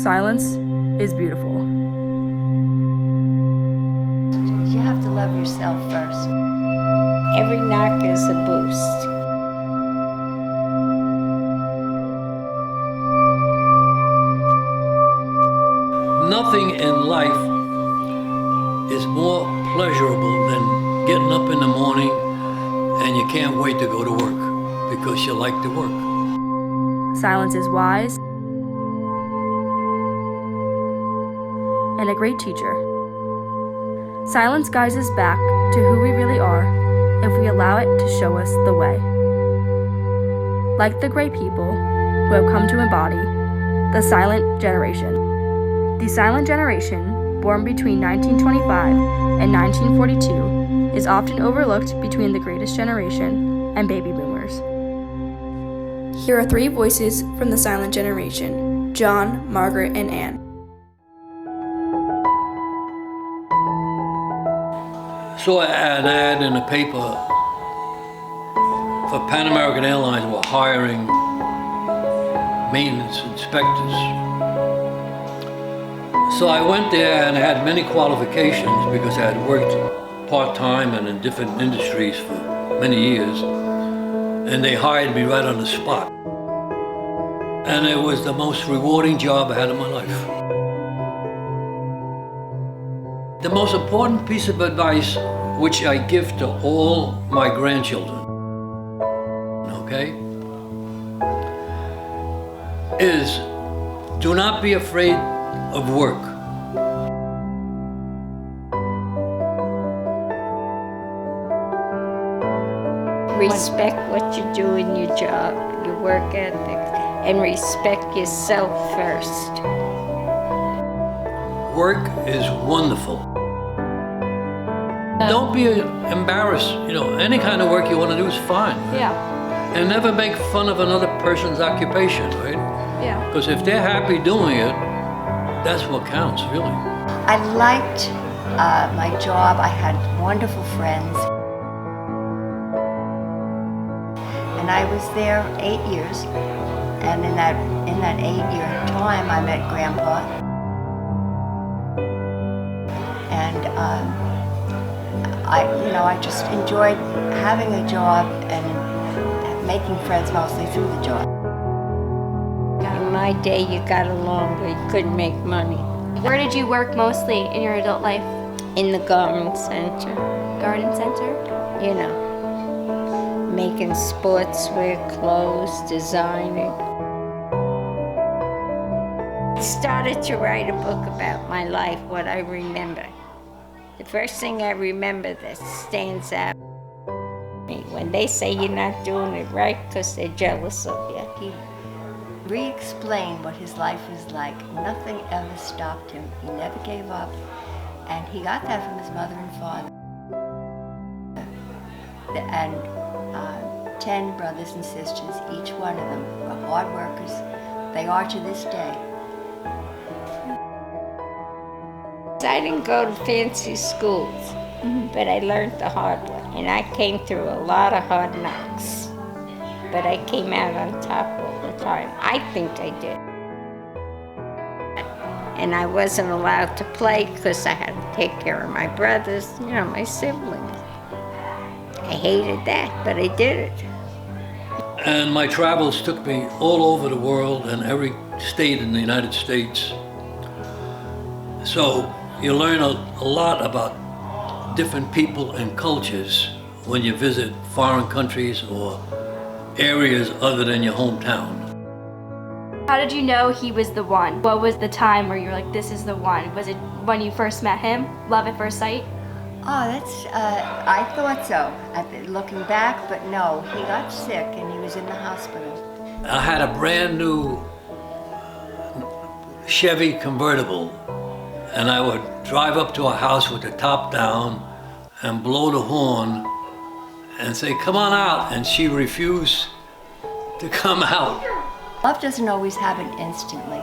Silence is beautiful. You have to love yourself first. Every knock is a boost. Nothing in life is more pleasurable than getting up in the morning and you can't wait to go to work because you like to work. Silence is wise and a great teacher. Silence guides us back to who we really are if we allow it to show us the way. Like the great people who have come to embody the silent generation. The silent generation, born between 1925 and 1942, is often overlooked between the greatest generation and baby boomers. Here are 3 voices from the silent generation: John, Margaret, and Anne. Saw an ad in the paper for Pan American Airlines were hiring maintenance inspectors. So I went there and I had many qualifications because I had worked part-time and in different industries for many years, and they hired me right on the spot. And it was the most rewarding job I had in my life. The most important piece of advice which I give to all my grandchildren, okay, is do not be afraid of work. Respect what you do in your job, your work ethic, and respect yourself first. Work is wonderful. Don't be embarrassed. Any kind of work you want to do is fine. Right? Yeah. And never make fun of another person's occupation, right? Yeah. Because if they're happy doing it, that's what counts, really. I liked my job. I had wonderful friends. And I was there 8 years. And in that 8-year time, I met Grandpa. And I just enjoyed having a job and making friends mostly through the job. In my day, you got along, but you couldn't make money. Where did you work mostly in your adult life? In the garment center, Garden center? Making sportswear, clothes, designing. I started to write a book about my life, what I remember. The first thing I remember that stands out, when they say you're not doing it right because they're jealous of you. He re-explained what his life was like. Nothing ever stopped him. He never gave up. And he got that from his mother and father. And 10 brothers and sisters, each one of them were hard workers. They are to this day. I didn't go to fancy schools, but I learned the hard way. And I came through a lot of hard knocks, but I came out on top all the time. I think I did. And I wasn't allowed to play because I had to take care of my brothers, my siblings. I hated that, but I did it. And my travels took me all over the world and every state in the United States. So you learn a lot about different people and cultures when you visit foreign countries or areas other than your hometown. How did you know he was the one? What was the time where you were like, this is the one? Was it when you first met him? Love at first sight? Oh, I thought so, looking back, but no, he got sick and he was in the hospital. I had a brand new Chevy convertible, and I would drive up to a house with the top down and blow the horn and say, come on out, and she refused to come out. Love doesn't always happen instantly,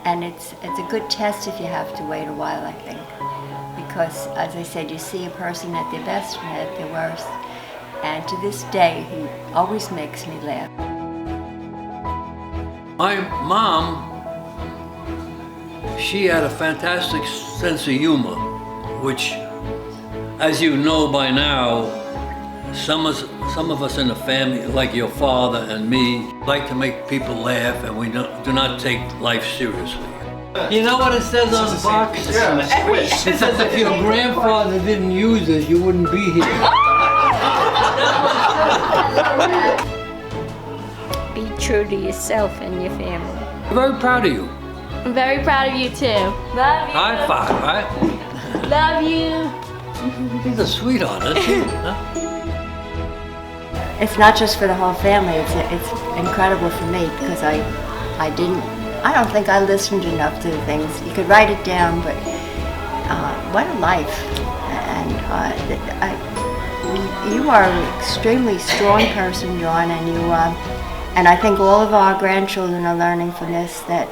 and it's a good test if you have to wait a while, I think. Because, as I said, you see a person at their best and at their worst. And to this day, he always makes me laugh. My mom She had a fantastic sense of humor, which, as you know by now, some of us in the family, like your father and me, like to make people laugh, and we do not take life seriously. You know what it says on the box? It says if your grandfather didn't use it, you wouldn't be here. Be true to yourself and your family. I'm very proud of you. I'm very proud of you too. Love you. High five, right? Love you. Mm-hmm. He's a sweetheart, isn't he? Huh? It's not just for the whole family. It's incredible for me because I don't think I listened enough to the things. You could write it down, but what a life! And you are an extremely strong person, John, and and I think all of our grandchildren are learning from this that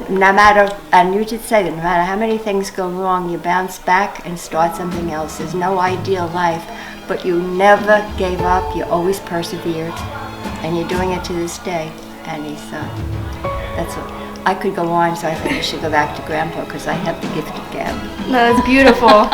no matter, and you did say that, no matter how many things go wrong, you bounce back and start something else. There's no ideal life, but you never gave up. You always persevered, and you're doing it to this day. And that's what I could go on. So I think I should go back to Grandpa because I have the gift of gab. No, it's beautiful.